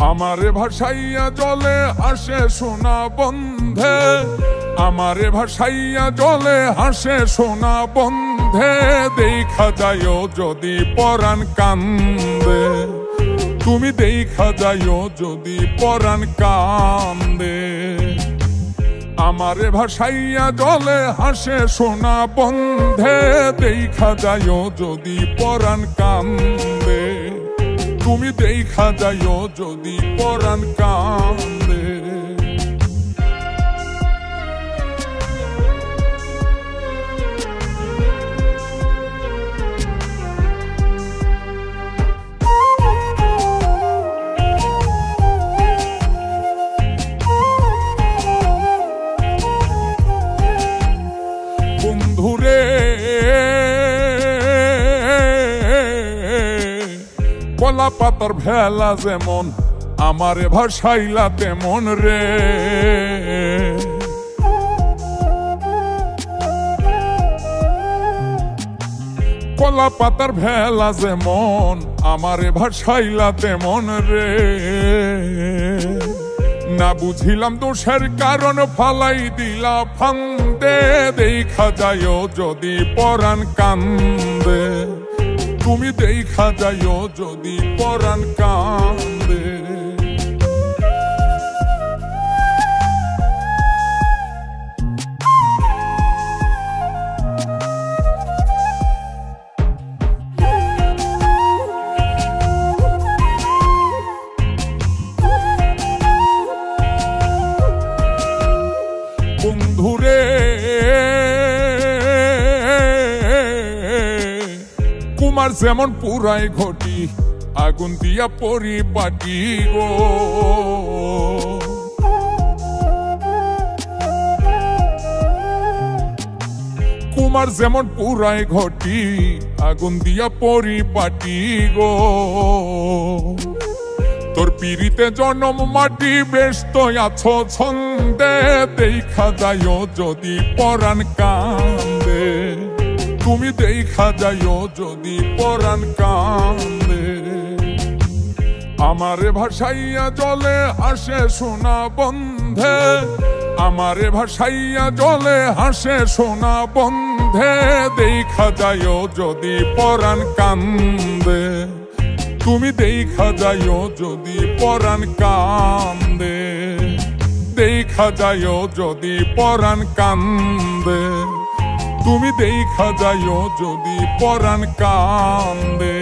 আমারে ভাসাইয়া জলে হাসে সোনা বন্ধে, আমারে ভাসাইয়া জলে হাসে সোনা বন্ধে। দেখা যাইও যদি পরাণ কান্দে, তুমি দেখা যাইও যদি পরাণ কান্দে। আমারে ভাসাইয়া জলে হাসে সোনা বন্ধে, দেখা যাইও যদি পরাণ কান্দে, তুমি দেখা যাইও যদি পরাণ কান্দে। বন্ধুরে কলা পাতার ভেলা যেমন আমারে ভাসাইলা তেমন রে। কলা পাতার ভেলা যেমন আমারে ভাসাইলা তেমন রে। না বুঝিলাম দোষের কারণ ফালাই দিলা ফান্দে, দেখা যাইও যদি পরাণ কান্দে, তুমি দেখা যাইও যদি পরাণ কান্দে। বন্ধুরে কুমার যেমন পুরাই ঘটি আগুন দিয়া পরিপাটি গো। কুমার যেমন পুরাই ঘটি আগুন দিয়া পরিপাটি গো। তোর পিড়িতে জনম মাটি ব্যস্ত আছো ছন্দে, দেখা যাইও যদি পরাণ কান্দে, তুমি দেখা যাইও যদি পরাণ কান্দে। আমারে ভাসাইয়া জলে হাসে সোনা বন্ধে, আমারে ভাসাইয়া জলে হাসে সোনা বন্ধে। দেখা যাইও যদি পরাণ কান্দে, তুমি দেখা যাইও যদি পরাণ কান্দে, দেখা যাইও যদি পরাণ কান্দে, তুমি দেখা যাইও যদি পরাণ কান্দে।